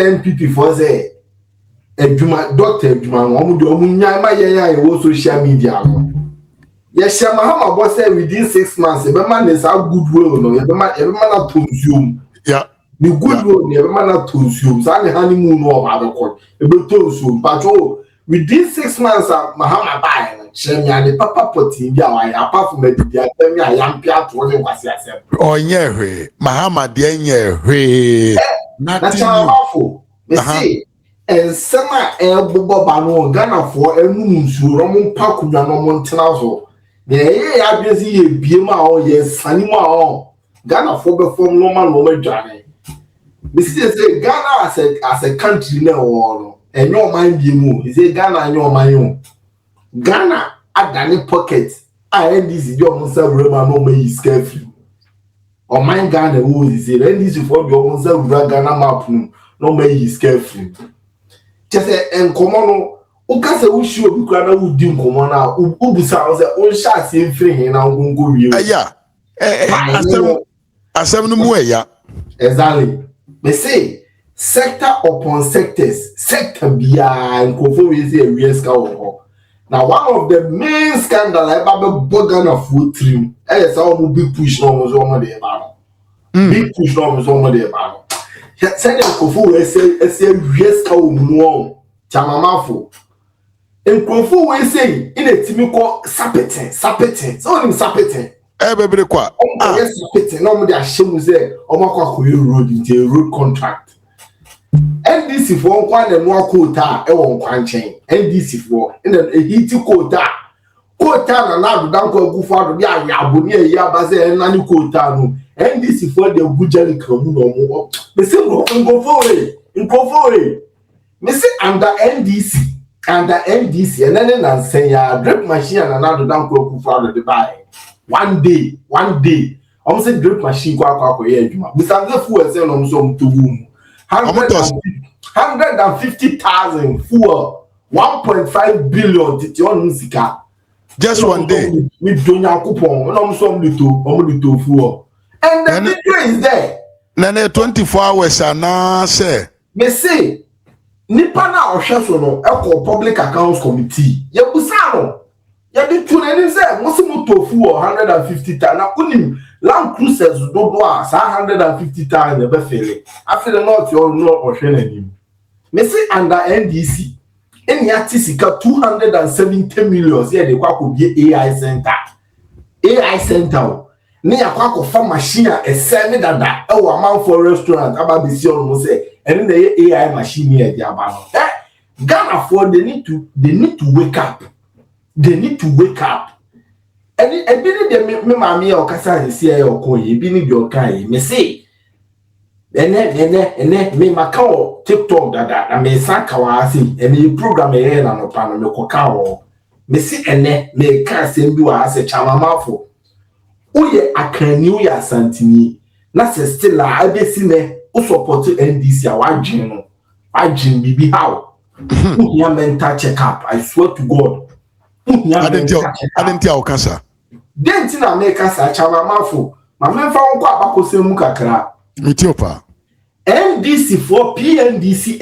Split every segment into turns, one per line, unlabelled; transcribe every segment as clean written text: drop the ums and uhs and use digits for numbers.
MPP for say Ejuma Dr. Ejuma Omunya ma ye wo social media no. Yes, Mahama boss say within 6 months, every man is a goodwill no, every man to consume.
Yeah.
The goodwill every man to consume. So the honeymoon no have court. Ebe to consume. But within 6 months Mahama buy share me the papa poti bia why apart from the bia tell me I am pia to one kwasi asem.
Oh nye Mahama de nye
Nothing awful. Me say and sama bobo ba no Ghana for enu nsu ro mo pa kunwa no mo ntena so. Yeah, I busy ye bima or yes, anima Ghana for the form normal journey. This is say Ghana as a country now, and your mind you move. He say Ghana and your mind. Ghana at Danny pocket. I NDC your monster Roman no may scare you. Or mind Ghana who is it? NDC for your monster Ghana map no may scare you. Just and common. Ukase ushi obi kwa na udi nkomo na ubusa o se o sha se free na ngongo wie
aya asem no mu eya
exactly me say sector upon sector bia nkofo we say we ska wo now one of the main scandal eba be Ghana for trim say o big push no so mo de ba no big push no so mo de ba no say the nkofo we say we ska wo mu chamamafo Nkofo we say in a timiko sapeten so nim sapeten
bebre kwa
yes sapeten no mo dey ashemu say omakwa koyi road into road contract NDC for nkwa na no quota e won kwa nchen NDC for in a hiti quota na adudan ko agufu ado bi awe aboni eyi abaze na ni quota no NDC for the bujali kramu no mo me say nkofo we me say under NDC and then and say ya drip machine and another down ko kufa the buy one day I'm say drip machine kwa ye adwuma bisanze fuel say no so mtugu 150,000 fuel 1.5 billion titi on sika
just one day
me donya kupon no so mlito fuel and the video is there
na 24 hours na say
me say nipa na ohwe so no eko public accounts committee ye busa no ye bi tu na ni say mo si motofu 150,000 na kunim Land Cruisers do a 150,000 be fele after not your no ohwe na nim me say under NDC eni atisika 270 million ye de kwa ko bi AI center ne yakwa ko fa machine a ese ne dada e wo amanfo restaurant aba be si on mo say and the AI machine here they are Ghana for they need to wake up. They need to wake up. And it be me mami o kasa see e okoye bi ni bi okai me say ene me makao TikTok dada na me saka wa say ene program e na no pa no me koka wo me say ene me ka sem bi wa say chamamafo uye akrani uye asantini na se still a abesi me who support NDC wajin bibi how who mental check up I swear to God
I didn't tell cancer
didn't na make us a chamamafo ma memfa wonko abakosem kakra
Ethiopia
NDC for NDC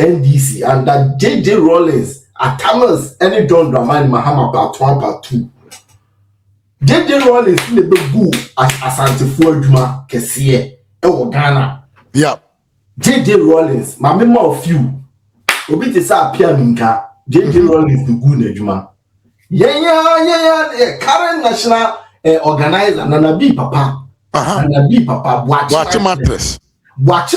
and that JJ Rollins Atamas any John Dramani Mahama part 1 part 2 JJ Rollins le begu asantefo adwuma kese e wo Ghana
yeah
JJ Rollins, my member of you. Obi te sa apia minka. JJ Rollins the good adwuma. Yeah. Current national organizer Nanabi Papa. Nanabi Papa.
Watch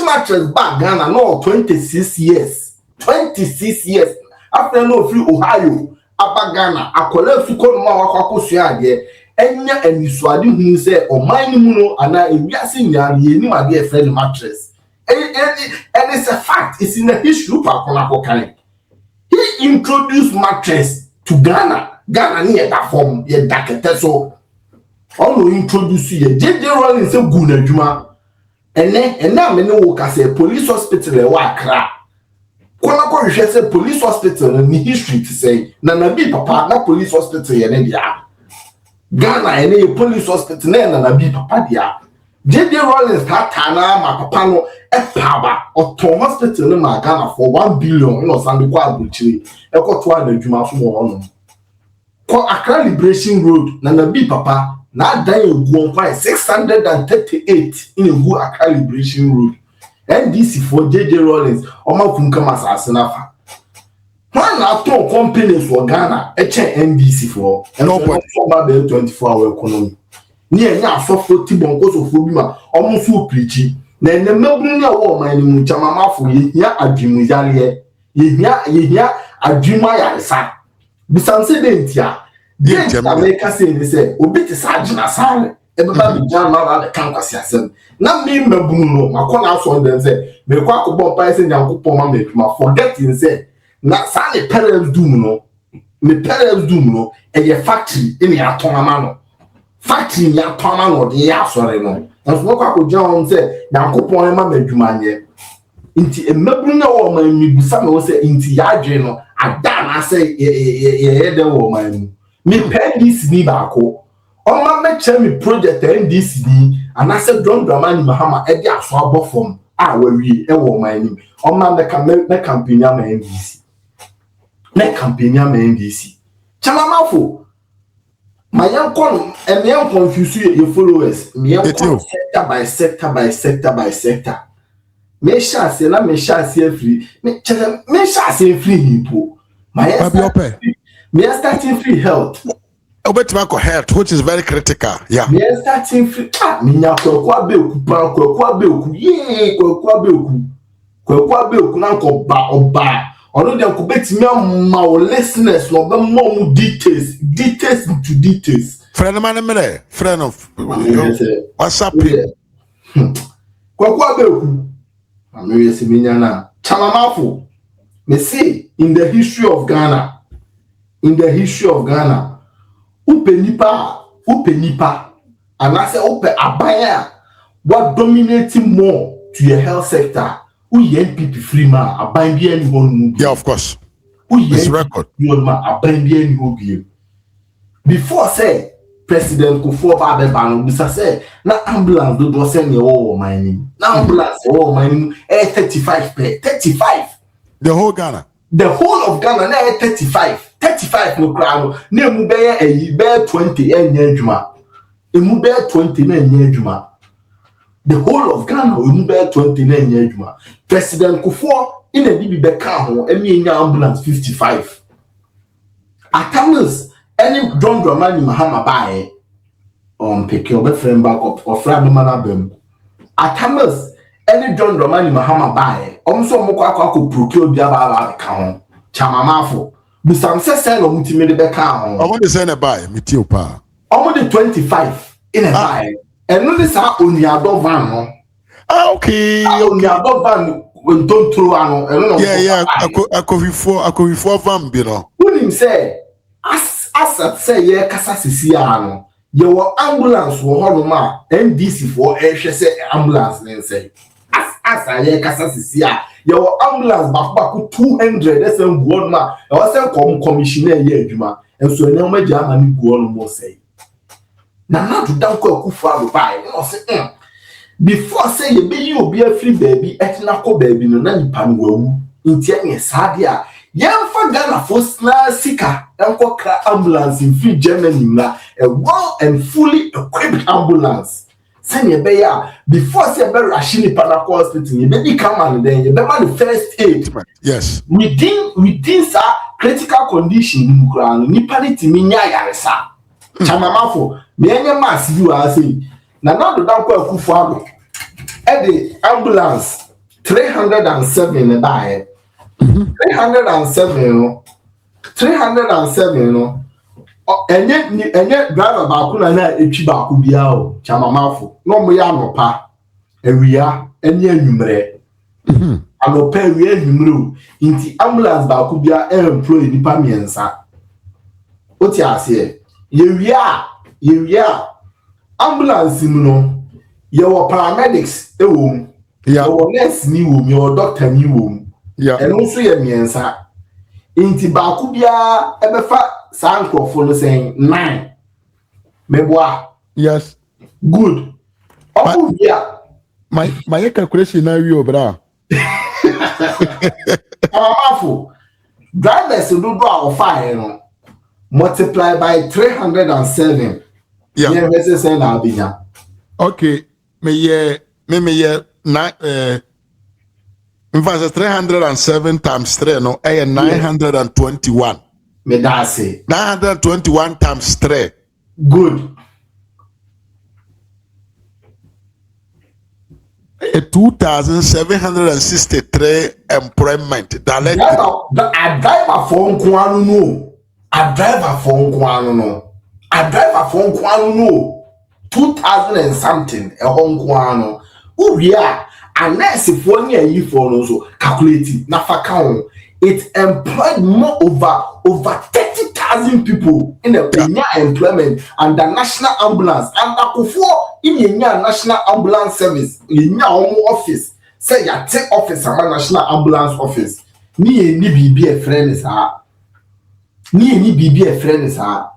mattress
back Ghana no 26 years. 26 years. After no free Ohio. Aba Ghana. Akole su kono ma wakwa sua de. Enya enisuade hu se o man mu no ana ewiase nyare ni ma de friend mattress. And it's a fact. It's in the history of he introduced mattress to Ghana. Ghana near that form. Ye dakete so. All introduce you. JJ Rollins a good adwuma. And now me no work say police hospital e wa Accra. Kona ko hwe say police hospital ni history to say na bi papa na police hospital ye ne dia. Ghana ene police hospital na bi papa dia. JJ Rollins Hatana, my papa no, Paba, or Tom Hospital in my Ghana for 1 billion, you know, Sandy Quabuchi, Echo Twan and Juma from Accra Liberation Road, Nana B Papa, now dying go on 638 in a good Accra Liberation Road. NDC for JJ Rollins, or my Funkamas Asanafa. One after companies for Ghana, NDC for, and no 24-hour economy. Near now, software Tibon goes of Fubima, almost so preachy. Then the Melbourne woman, Chamama for ya a Jimuzalia, ye a Jumaya, sir. Bisan Sedentia, dear Jamaica saying, they say, Obit Sergeant Assan, everybody jam out the campus. Not me, Melbourne, my corner son then say, me quack about Pison and Kupoma make my forgetting say, not Sunny parents do no, me parents do no, and your factory in your Tonamano. Factory ya pama no de ya sore no enso kwa ko John say Yankopon ma madwumanye nti emabru na wo man mi busa me wo say nti ya adwe no ada na say ye de wo man mu mi NDC ni ba ko o ma me che mi project NDC ni ana say John Dramani Mahama e de aso abofom a wawie e wo man ni o ma me campaign ya ma NDC na campaign ya ma NDC chama mafo my young con and young confuse your followers. Me sector by sector by sector by sector. Me shall say, let me shall say free. Me shall say free people. My me starting free health.
Tobacco health, which is very critical. Yeah.
Me starting free. Me na kwa beku. Ye kwa beku na ko ba oba. Ono de ko betimi ma o listeners no be more details into details.
Friend man me friend of WhatsApp.
Kwa beku. Amiri se minya na. Chamamafo. Me say in the history of Ghana. Upe nipa. And I say upe abaya. What dominating more to your health sector? Who NPP free man a bind be anyone?
Yeah, of course.
This record. You man a bind be anyone. Before say President Kufuor Babebano, Mr. say na ambulance do send your all mining. Now ambulance all mining 35 pay 35.
The whole Ghana.
The whole of Ghana na 35. 35 no crown. Ne mu be 20 enye adwuma. E mu be 20 na enye adwuma. The whole of Ghana will be 29 years. President Kufuor in a DB Beckham, any ambulance 55. At times, any John Dramani Mahama buy pick your friend back up or Friday Manabem. At times, any John Dramani Mahama buy also Mokako procure the other account. Chamamafo. But some say no multimedia Beckham.
I want to send a buy, Mitiopa.
Only 25 in a buy. And notice how on the ADOM van.
Okay.
On the ADOM van when don't throw ano.
Yeah. I could before van, you know.
Who him say? As say yeah, kasa sisi ano. Your ambulance wo honoma NDC for say ambulance then say. As yeah, kasa sisi a. Your ambulance back 200. That's a good man. I was say commissioner here, Juma. And so now my German go on more say. Now to down Kufuor buy, you know, say, before say you be a free baby, etnako baby, no nani panwu, intianye sadia, yan for Ghana for sika, and ambulance in free Germany, a well and fully equipped ambulance. Send your bear before say better Rashini Panako hospital, you baby come and then you better the first aid.
Yes.
Within sa critical condition, nipani minya yaresa. Chamamafo, me anya mass you are saying. Na now the down Kufuor at the ambulance 307 buy 307 no. Enye driver ba ku na etwi ba ku bia o chamamafo. No mo ya nopa ewia enye anwumre. Anopa ewia anwumre nti ambulance ba ku bia employee nipa miensa. Oti ase Yewia ambulance mu no your paramedics ewom your nurse ni wom your doctor ni wom and also ye miensa inti ba ku bia ebefa sankrofo no saying 9 meboa
yes
good Obu ya.
My calculation now you bra.
Amafo. Drivers do our fire no. Multiply by 307.
Yeah.
Yeah,
Okay. Me in fact 307 times 3 no 921.
Me da say
921 times 3.
good.
2,763 employment directly.
A driver for Nkwano no. A driver for Nkwano no. A driver for Nkwano no. 2,000 and something a Nkwano. Uria a nurse for near you for no so calculating na fakao. It employed over 30,000 people in a employment under national ambulance and before in the national ambulance service in your office. Say ya take office ama national ambulance office. Ni bibi e friend is ha. Ni bibi e friend is ha.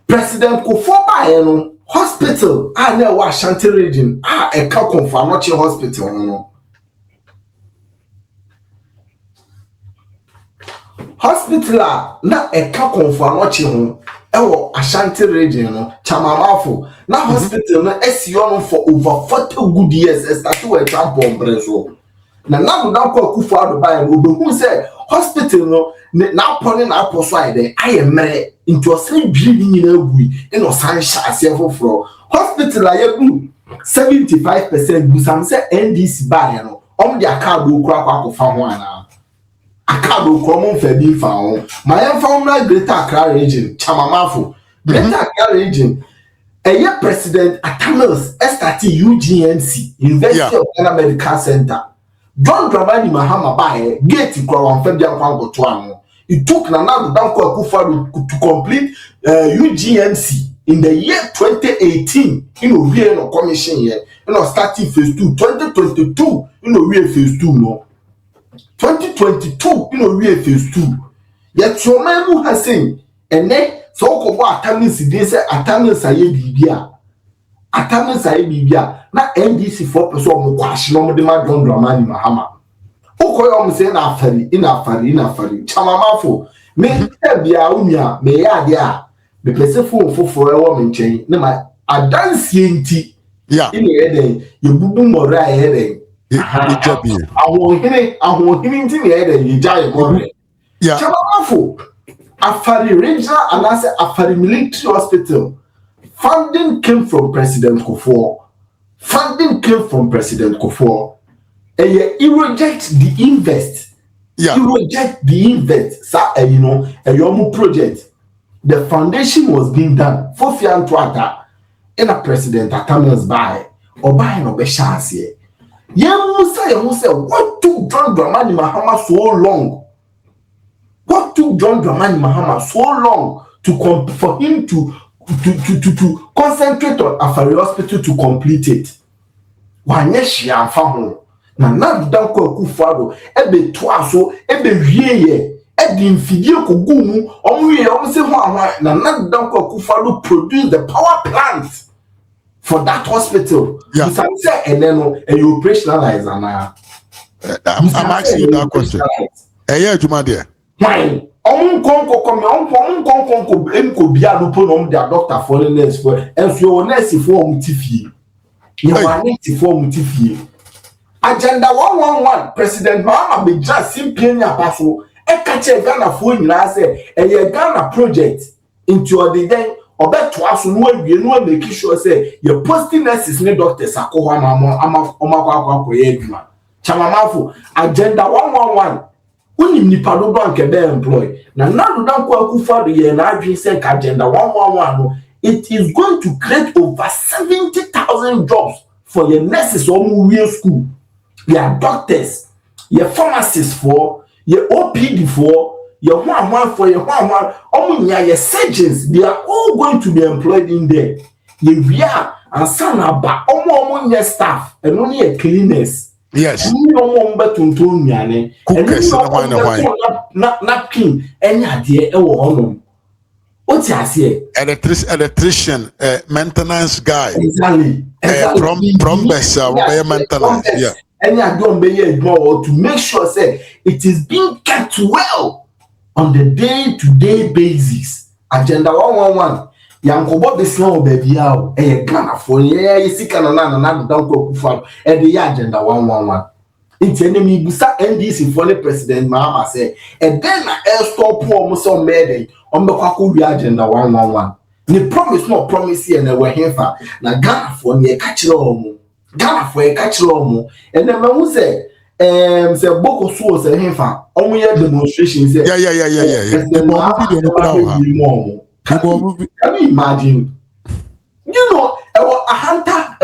President Kufuor ba no hospital na wa Ashanti region e ka confirm hospital no. Hospital na e ka confirm ho ewo Ashanti region no chamamafo na hospital no esio no for over 40 good years start to Trump ombre na do dan kwa Kufuor do buy no obehu say hospital no na pone na aposo ide ayemre into osre dwi ni nyina agui in osansha asefoforo hospital ayebu 75% busam say NDC buy no the account do kura kwa kofa ho ana akado kromo mfabi fa ho my informal Greater Accra region chamamafo Greater Accra region president Atanas start UGMC University of Ghana Medical Center John Dramani Mahama bae gate kwa wamfebi akwa goto anu it took Nana Dankwa Akufo-Addo to complete UGMC in the year 2018 we no commission here starting phase 2 2022 we phase 2 no 2022 we phase 2 yet Chomemu has saying ene so ko atamis dey say atamis aye bibia na NDC 4% mo kwashi no mo de ma John Dramani Mahama okoyo mo say na afari chamamafo me bia unia me ya de a me pese foforo e wo me nchen na ma adansie nti ine eden ye bubu mora eden ahun nti me eden ye jaye mora chamamafo Afari Regional and I say Afari Military Hospital. Funding came from President Kufuor. And you reject the invest. You reject the invest. A project. The foundation was being done. For Fiantuata, and a president Atamas buy or buy no be chance here. What took John Dramani Mahama so long? What took John Dramani Mahama so long for him to concentrate on Afari Hospital to complete it? Wanyeshi amfa na Dankwa Akufo-Addo ebe toaso ebe wieye edi mfidie kogumu omwe se ho na Dankwa Akufo-Addo produce the power plant for that hospital. You say eneno e operationalize ana.
I'm asking you that question. Juma there.
Why? Enko bia no po no their doctor for the nurse for and so nurse for mutifie. You want it for mutifie. Agenda 111 President Mahama be just simply nya paso e ka che Ghana for nyina say e Ghana project into the then obeto aso no awie no make sure say you posting nurses ne doctors akọ ama omakwa ye adwuma. Chamamafo agenda 111 Unim nipa do bank be employ. Na do Dankwa Akufo-Addo ye na adwin say agenda 111 it is going to create over 70,000 jobs for your nurses or real school. Your doctors, your pharmacists for, your OPD for, your one for your one, your surgeons, they are all going to be employed in there. We are and some about almost your staff and only a cleaners.
Yes.
Cookers, napkin, any idea,
electrician, maintenance guy.
Exactly.
Plumbers, maintenance. Yeah.
Any to make sure say it is being kept well on the day-to-day basis. Agenda 111. Yankobo Bisno baby out Ghana for na danko kufa the agenda 111. It's enemy busa NDC for the president Mahama say and then I stop poor so made on the kwaku agenda 111. The promise not promise here na we hefa na Ghana for near catch omo Ghana for a catch omo and then who say boko so say hefa omo ye demonstration say can you imagine? You know, a hunter,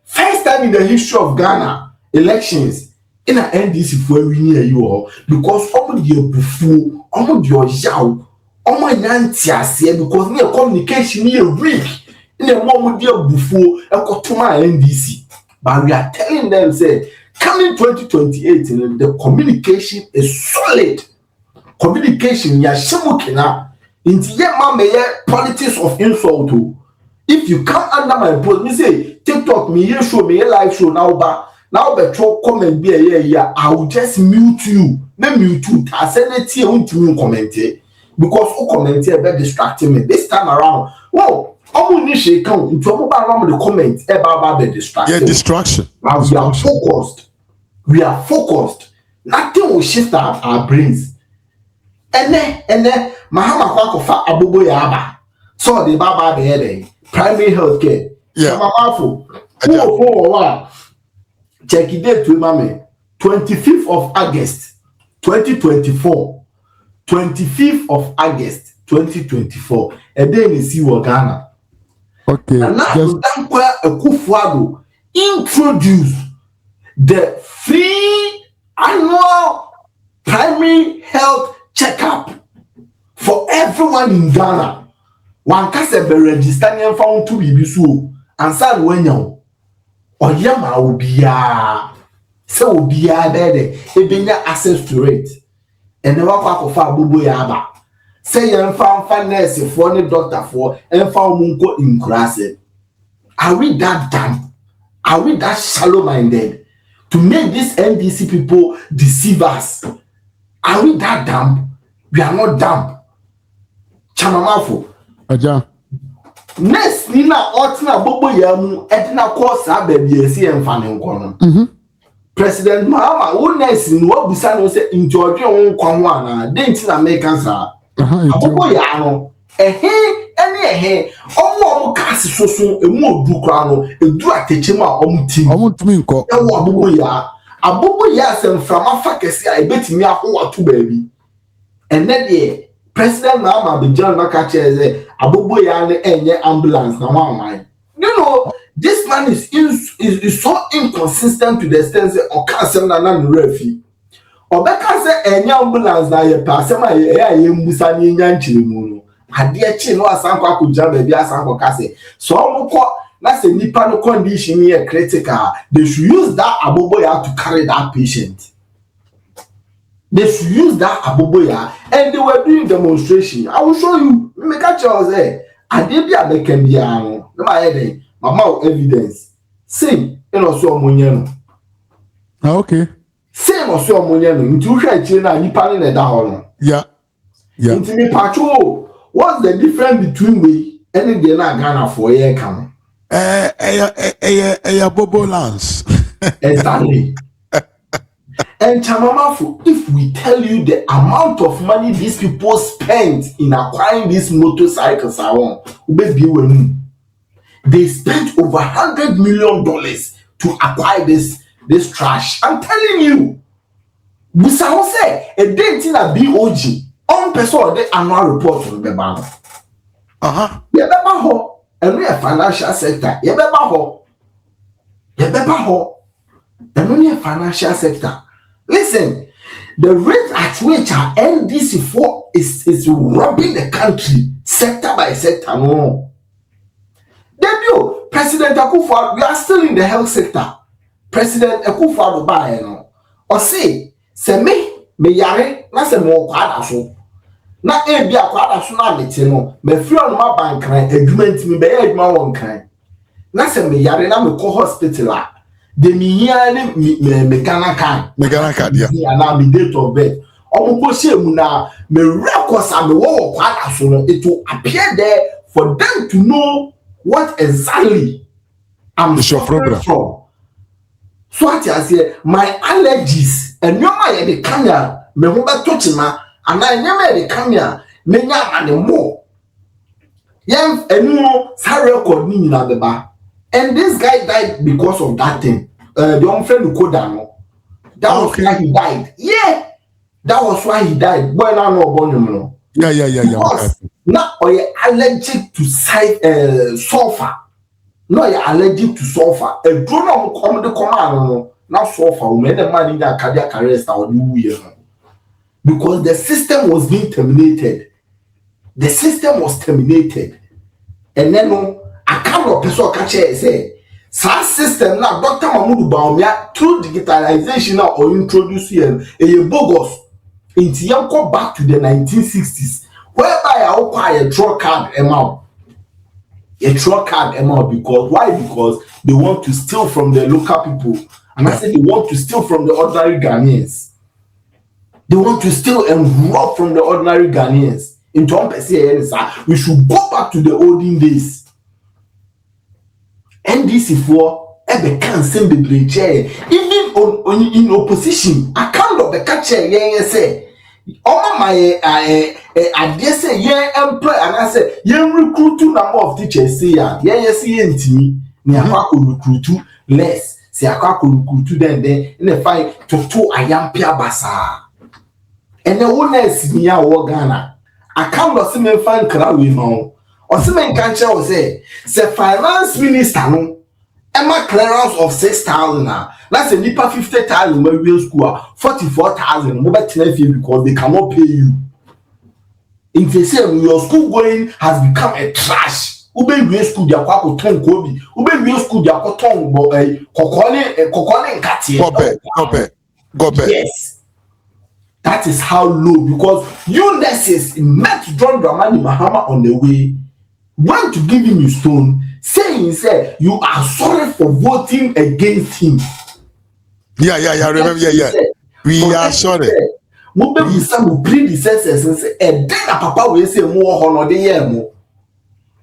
first time in the history of Ghana elections in an NDC for every year you all because almost your bufu, almost your yow, almost yantia because near communication near weak in a moment dear bufu and got to my NDC. But we are telling them say coming 2028 the communication is solid. Communication ya shimukina. Into politics of insult. If you come under my post, me say TikTok, me here show, me here live show now, but now the comment be a I will just mute you. Me mute you. I send it to you to comment because who comment here be distracting me this time around. Well, I'm going to shake count into around the comments about the distraction.
Yeah, distraction.
Now we are focused. We are focused. Nothing will shift our brains. And then Mahama Kwakofa Abubo Yaba. So the Baba the primary health care.
Yeah.
Check it date to mame. 25th of August 2024. 25th of August 2024. And then you see Ghana.
Okay.
And now Dankwa Ekufuado introduce the free annual primary health checkup for everyone in Ghana. One can say be registered and found to be so and said when you or yama will be so be there access to it and never pack of our bubu yaba say you found nurse for any doctor for and found munko in grass. Are we that dumb? Are we that shallow minded to make these NDC people deceive us? Are we that dumb? We are not dumb. Chamamafo.
Aja.
Next, Nina Otina Bobo Yamu, Etina Kosa, baby, and Fanny Kono. President Mahama, who next in what Busano said in Georgia on Kwanwana, didn't American sir. Bobo Yano, a hey, any a hey, all cast so soon, a more Dukrano, a Duatechima, team.
I want to mean call.
Bobo Ya. A Bobo Yas and from a fakasi, I bet me a whole two baby. And then yeah, President Mahama be John Nakache Abubu Yane enye ambulance na one. You know, this man is so inconsistent to the extent that Okasem na refi. Obeka say enye ambulance na ye pa asema ye musa ni nyanchiri mu no. Ade chi no asanko akuja ba bi asanko kase. So omukọ na say nipa no condition here critical. They should use that Abubu to carry that patient. They should use that Aboboya and they were doing demonstration. I will show you. Make a choice there. I did be a Bekendiano. My mouth evidence. Same. And also Moniano.
Okay.
Same also Moniano. Into China, you pan in the down.
Yeah. Yeah.
Into me patrol. What's the difference between we and the Ghana for AYEKA?
Bobo Lance.
Exactly. And Chamamafu, if we tell you the amount of money these people spent in acquiring these motorcycles, they spent over $100 million to acquire this trash. I'm telling you, Busao say a date in a BOG on person the annual report from the bank. Yebebaho, and we are financial sector. Yebebaho, and only a financial sector. Listen, the rate at which our NDC4 is robbing the country sector by sector. No. Debut, President Akufo, we are still in the health sector. President Akufo buy no. Or say me yare, na se mo kwada so. na e bia kwa da so na mete no me free on ma bankran adwuma me be ya adwuma won kran na se me yare na me ko hospital a de me hia ne me kana kan ya na me date of birth omo bo se mu na me records am wo kwa da so no it will appear there for them to know what exactly I'm suffering from. So what I say, my allergies and your my the kanya me ho beto na and I never the kanya me nya ane more. Yen enu sa record ni na beba. And this guy died because of that thing. The young friend who no. That was why he died. Yeah. That was why he died. Boy now no born him no.
Yeah.
Because now you're allergic to sulfur. No, you're allergic to sulfur. A drone come the command no. Now sulfur will make the man in that cardiac arrest or new year. Because the system was being terminated. The system was terminated. And then I can't person catch it say SaaS system now Dr. Mahmoud Baumia through digitalization now or introduce here a bogus into go back to the 1960s whereby I acquire a draw card amount. A draw card amount because why? Because they want to steal from the local people. And I said they want to steal from the ordinary Ghanaians. They want to steal and rob from the ordinary Ghanaians. In Tom we should go back to the olden days. NDC for ebe can send the bridge even in opposition. I can't of the catcher say all my I dare say employ and I say recruit number of teachers say see me recruit less say I recruit then in the fight to ayampia basa and the owners near Ghana. I can't see me find crowd with no. Or see me can't say finance minister no. Emma clearance of 6,000 now. That's a nipa 50,000 maybe school 44,000 mobile telephone because they cannot pay you. If they say your school going has become a trash. Ube we school dia kwa ko ton kobi. Ube we school dia ko ton kokole nkati.
Gobe.
Yes. That is how low because you nurses met John Dramani Mahama on the way, want to give him a stone, saying say you are sorry for voting against him.
Yeah, remember, yeah. We are sorry.
Mube bisa mu predecessors and say, then papa will say more honor the year more.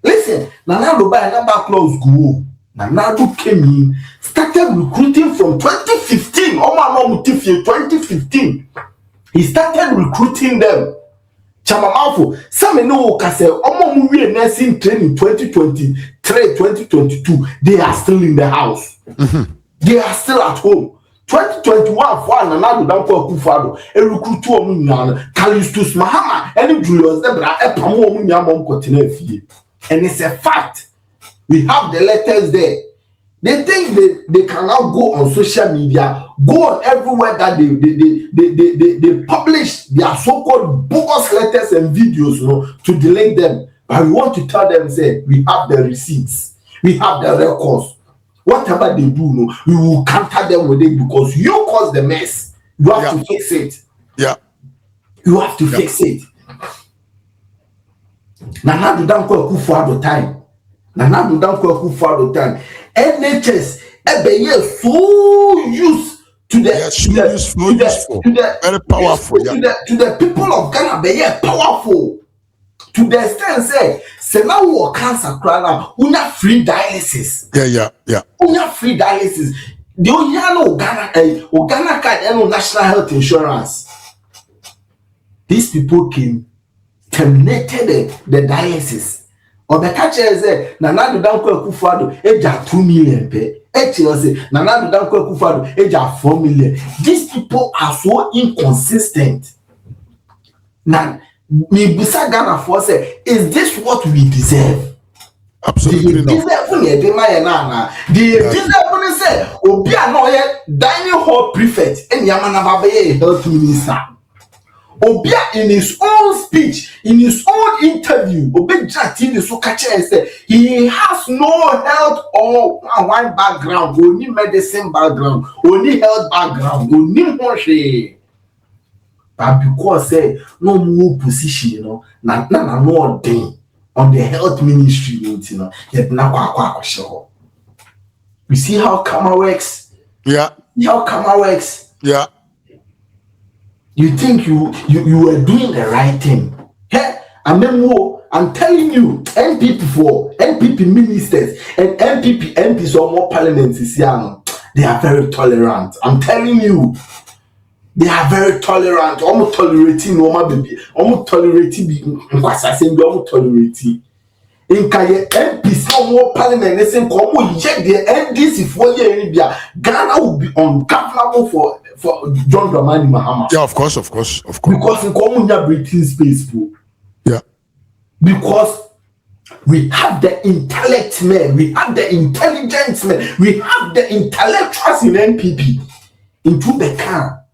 Listen, Nanado by a number close go. Nanado came in, started recruiting from 2015. Oh my mom 2015. He started recruiting them. Chamamafo, some know Kase, Omo Muye nursing training 2023, 2022. They are still in the house. They are still at home. 2021 for another Danko Kufado, a recruit to Omunyana, Kalistus Mahama, and Julius Debra, a Pamo Munyamon Cotinefi. And it's a fact. We have the letters there. They think they cannot go on social media, go on everywhere that they publish their so-called bogus letters and videos, to delete them. But we want to tell them, say, we have the receipts, we have the records. Whatever they do, we will counter them with it because you caused the mess. You have to fix it.
Yeah.
You have to fix it. Nana do don't call for the time. Nana do don't call for the time. NHS so used to the
very powerful
to the people of Ghana be powerful to the extent say now we cancer crana una free dialysis una free dialysis the only no Ghana card and no national health insurance. These people came terminated the dialysis. Or the catcher is Nana do Danko Kufado, eja 2 million pay. Say Nana do Danko Kufado, eja 4 million. These people are so inconsistent. Now, me bisa Ghana for say, is this what we deserve?
Absolutely not.
The deserve say, Obia no dining hall prefect, and Yamana Babe health minister. Obia in his own speech, in his own interview, he has no health or one background, only medicine background, only health background, only Moshe. But because say no more position, you know, na no thing on the health ministry, you know, yet na show. You see how Kama works?
Yeah.
See how Kama works?
Yeah.
You think you were doing the right thing. Hey, and then I'm telling you, NPP ministers and MPs or more parliaments is they are very tolerant. I'm telling you, they are very tolerant. Almost tolerating normal baby. Almost tolerating almost tolerating. In Kaya MPs no more parliament, they say come yet the NDC for year Ghana will be ungovernable for John Dramani Mahama.
Yeah, of course.
Because in common breathing space,
yeah.
Because we have the intellect men, we have the intelligence men, we have the intellectuals in NPP. Into the car,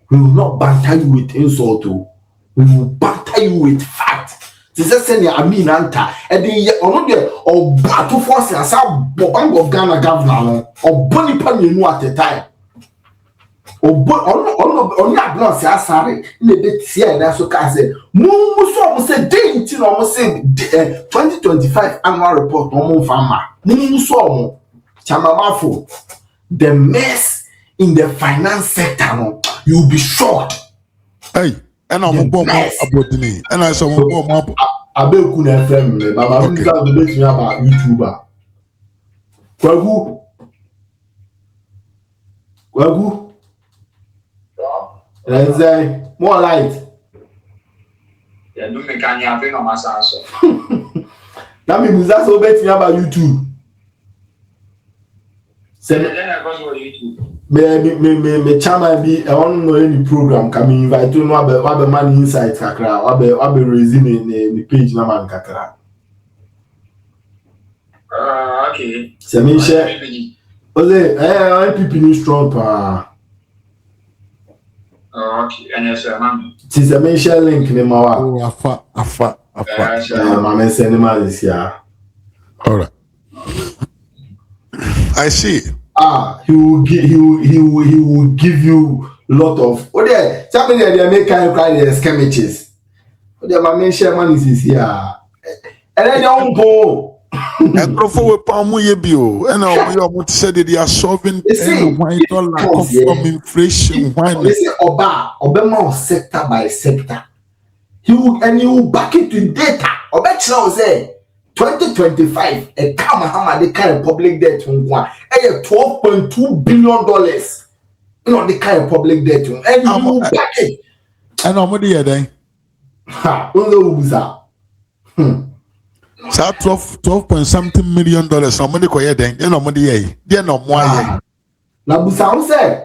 we will not banter you with insult. We will banter you with fact. This is saying I mean anta. And the or battle force and some Bank of Ghana governor or Bonnie Panu at the time. Only a say sorry. Let's see, and that's what I said. Almost say day almost say 2025 annual report. No farmer. Mumu Chamamafo. The mess in the finance sector. No, you'll be shocked.
Hey, and I'm about me, and I saw more.
Abeku na FM me, Baba mi ka do bet me about YouTuber. Kwagu. Let's say more light.
Yeah, do me can you no masa so.
Na me buza so bet me about YouTube.
Say then I go to YouTube.
Me chama bi I want know any program can me invite you no wabe man insight kakra wabe raise me page na man kakra.
Okay.
Se me share. Ose NPP ni strong pa.
Okay, and yes, ma'am.
Since I mentioned link in my
Oh, afa.
Mama send him this year.
All right. I see.
He will give you lot of. Oh, there. Somebody they make kind of cry the skirmishes. Oh, there, my mention man is here. And then don't go.
And before we palm we bio, and now we said they are solving why don't lack of from inflation. Why
they say Obama sector by sector. He will back it with data. Obet now say 2025 a Kamahama the kind of public debt from one $12.2 billion. You know the kind of public debt and you will back it.
And I'm the other.
Ha, who's that?
So 12 point something million dollars. Somebody call you then. You know money. They no more.
Na busa say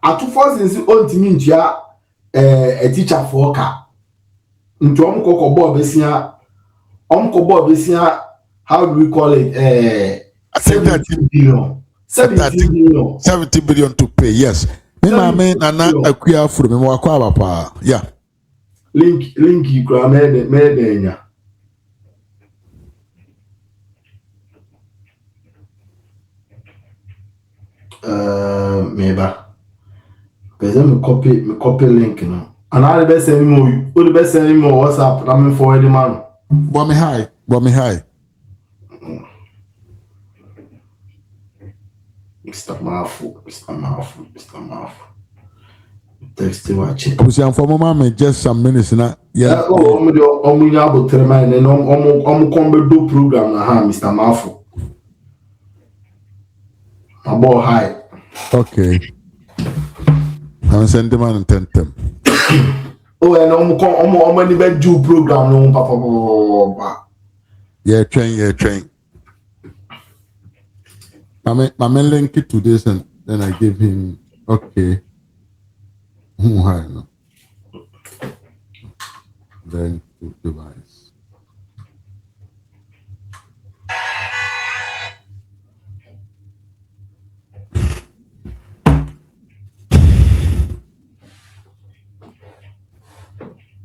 atu force is on timi ntua a teacher for ka. Ntu omkoko board besia how do we call it 17 billion
70 billion to pay. Yes. Me mama nana akua furu me wakwa papa. Yeah.
Link you kra me nya. Maybe. Because me copy link no. And I the best send me the best send me WhatsApp. I'm forward the man.
But me high.
Mr. Mafu. Text watch it.
Pusi for mama just some minutes na. Yeah.
Omu ya bo trema ne omu kombe do program na ha Mr. Mafu. Abo high.
Okay. I'm sending man tentem.
Oh, and omu ni be do program no papa.
Yeah, train. Mama link it to this and then I give him okay. No. Then to device.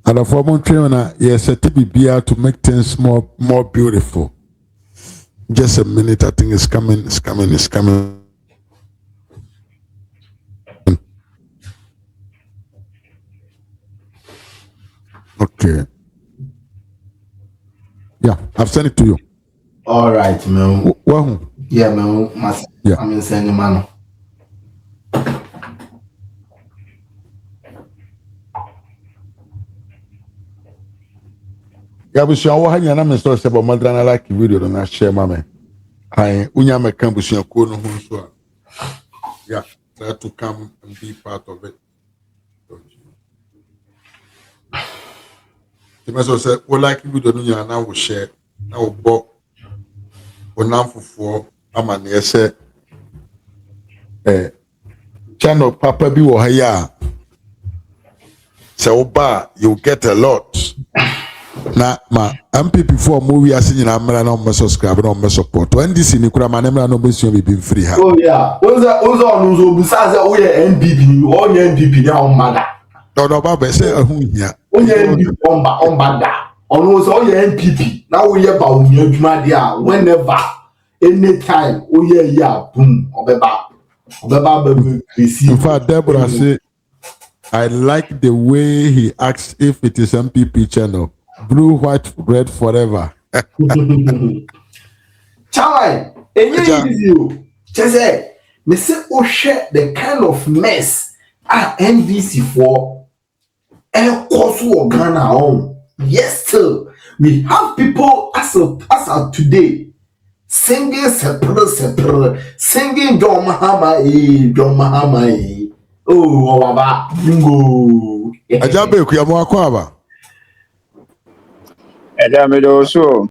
And a former trainer, yes, a TBBR to make things more beautiful. Just a minute, I think it's coming. Okay. Yeah, I've sent it to you.
All right, man.
Well,
yeah, man.
Yeah.
I'm sending man.
Yeah, but you are having an so about Madrana like video and I share mamma. I unyama campus in Kono. Yeah, try to come and be part of it. The message said, well, like video now will share. Now book on for Aman, yes, channel Papa be or here. So, you get a lot. Na ma MPP for movie as in Amara no me subscribe no me support. NDC ni kura ma nemra no be so be free ha.
Oh yeah. Ozo onuzo busa say o ye NPP, o ye NPP na on maga.
No ba be say ahun hia.
O ye NPP on bada. Onu so o ye NPP. Na o ye ba o nya adwuma dia whenever anytime o ye ya boom obeba be receive.
In fact, Deborah say I like the way he asks if it is MPP channel. Blue, white, red forever.
Chai, easy. Just say, me say, oh share the kind of mess NDC for air course Ghana on. Yes, still we have people as of today singing separate, singing John Mahama. Oh, Baba, bingo.
Ajabe kuyamo akwaba.
Ẹ̀dá mi lọ sọ.